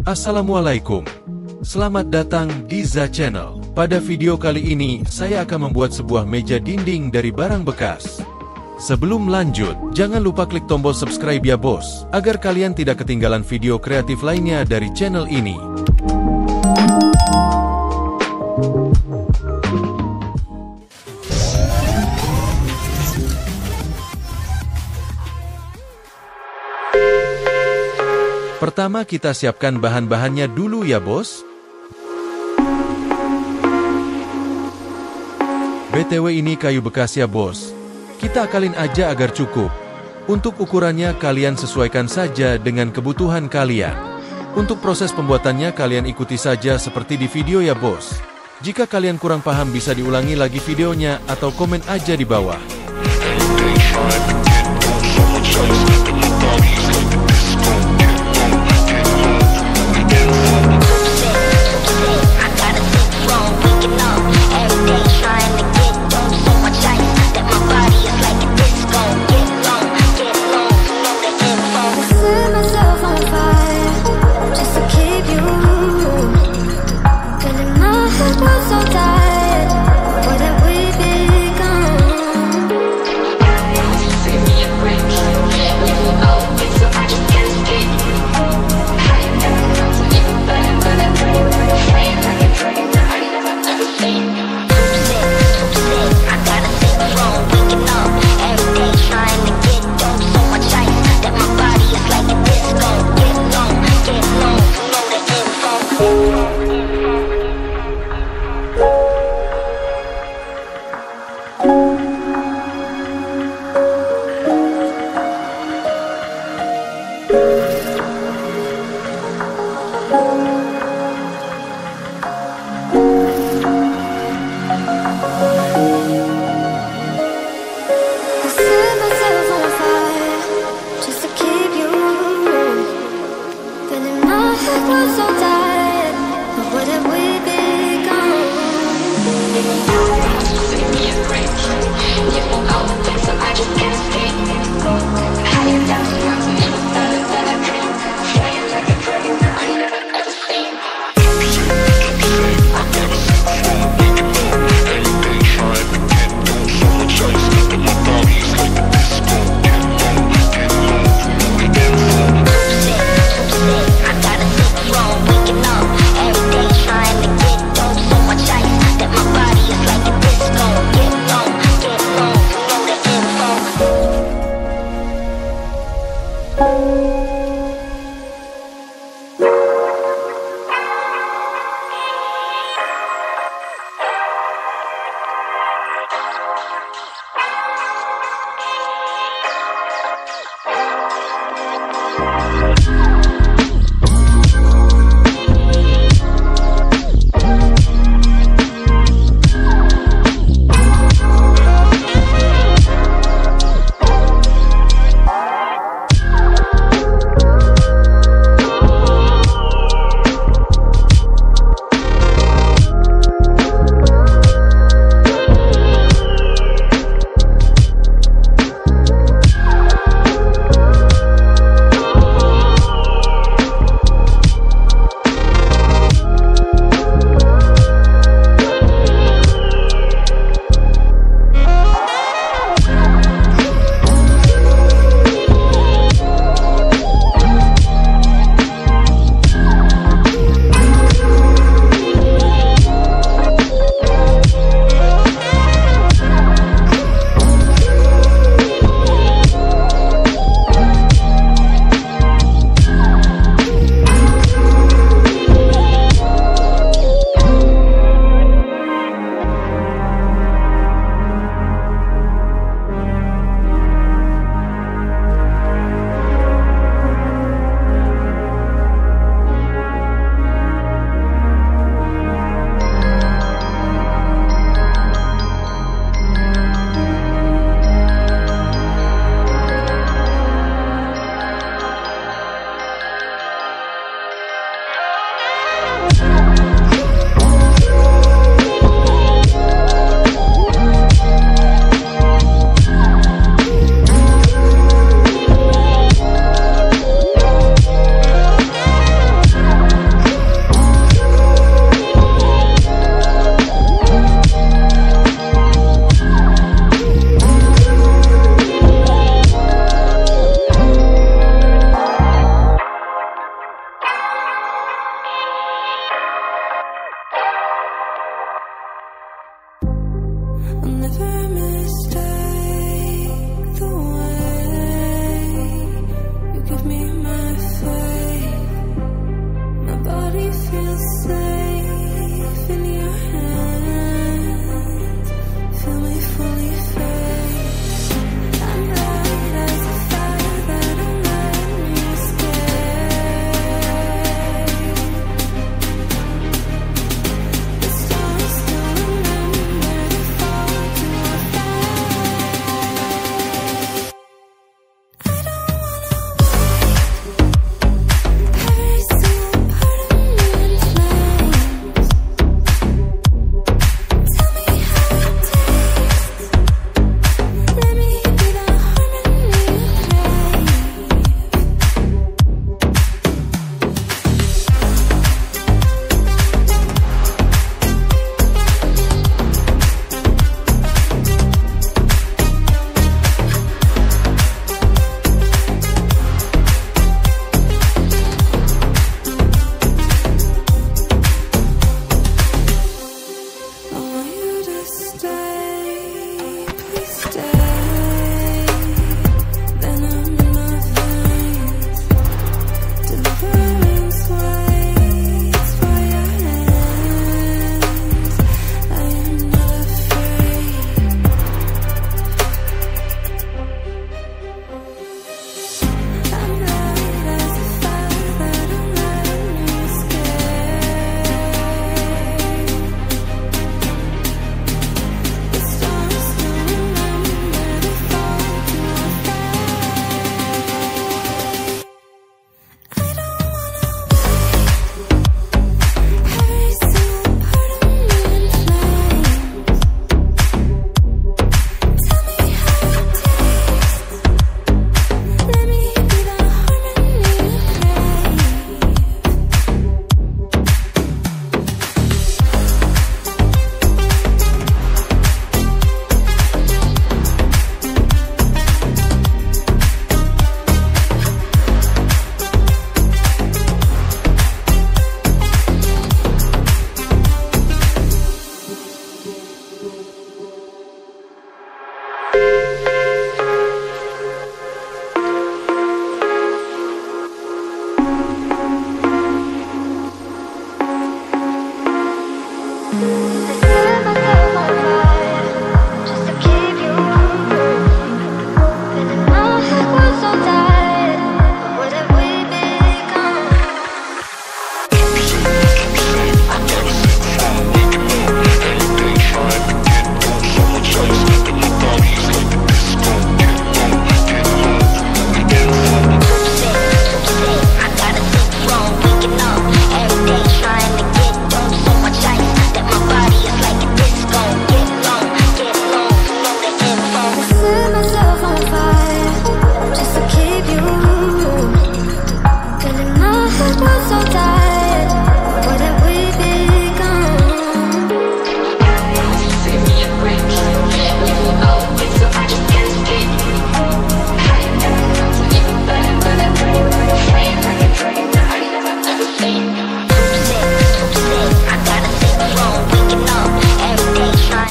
Assalamualaikum. Selamat datang di Zaa Channel. Pada video kali ini, saya akan membuat sebuah meja dinding dari barang bekas. Sebelum lanjut, jangan lupa klik tombol subscribe ya bos, agar kalian tidak ketinggalan video kreatif lainnya dari channel ini. Pertama kita siapkan bahan-bahannya dulu ya bos. BTW ini kayu bekas ya bos. Kita akalin aja agar cukup. Untuk ukurannya kalian sesuaikan saja dengan kebutuhan kalian. Untuk proses pembuatannya kalian ikuti saja seperti di video ya bos. Jika kalian kurang paham bisa diulangi lagi videonya atau komen aja di bawah.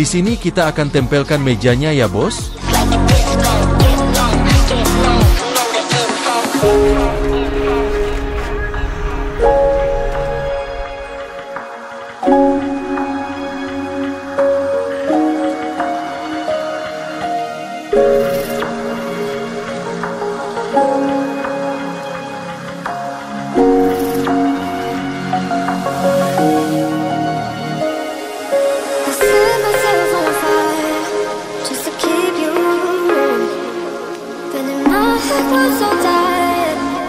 Di sini kita akan tempelkan mejanya ya, Bos. Was so tired.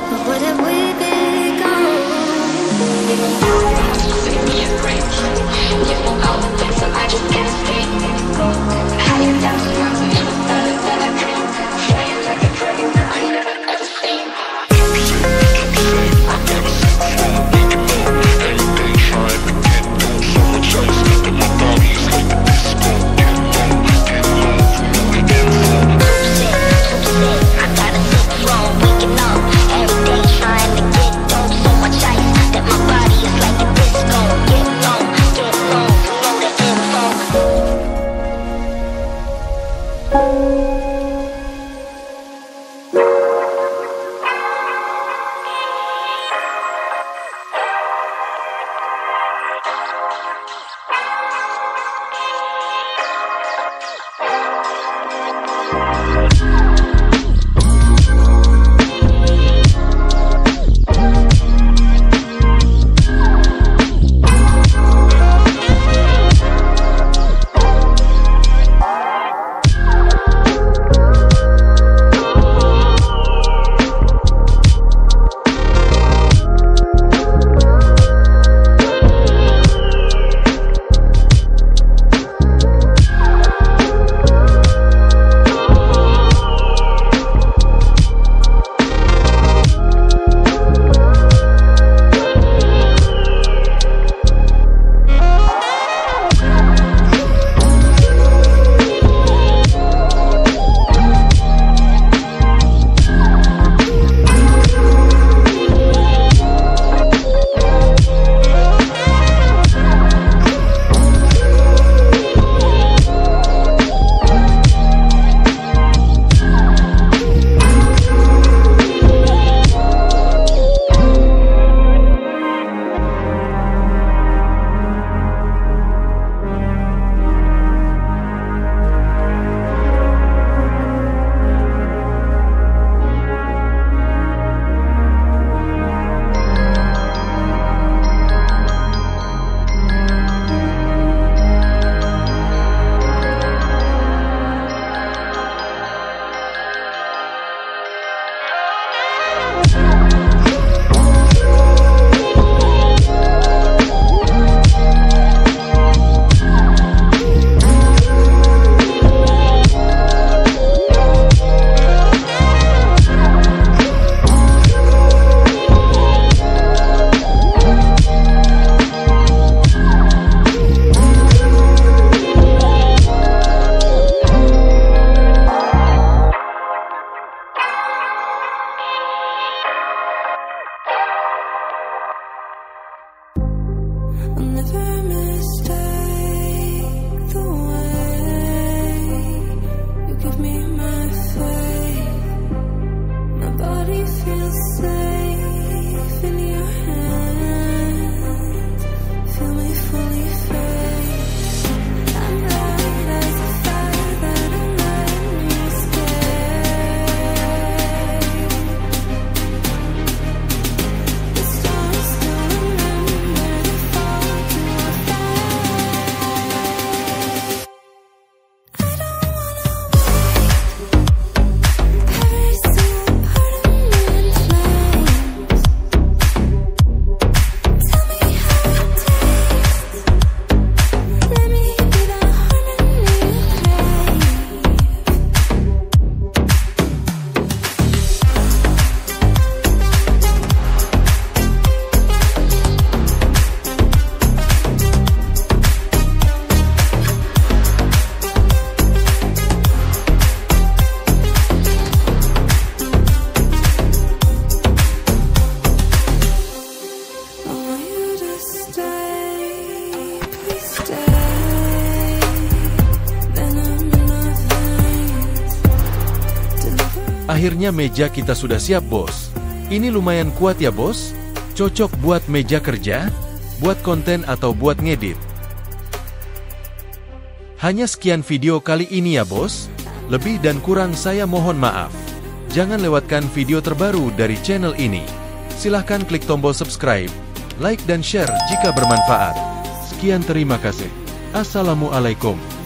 Akhirnya meja kita sudah siap, bos. Ini lumayan kuat ya, bos? Cocok buat meja kerja, buat konten atau buat ngedit. Hanya sekian video kali ini ya, bos. Lebih dan kurang saya mohon maaf. Jangan lewatkan video terbaru dari channel ini. Silahkan klik tombol subscribe, like dan share jika bermanfaat. Sekian, terima kasih. Assalamualaikum.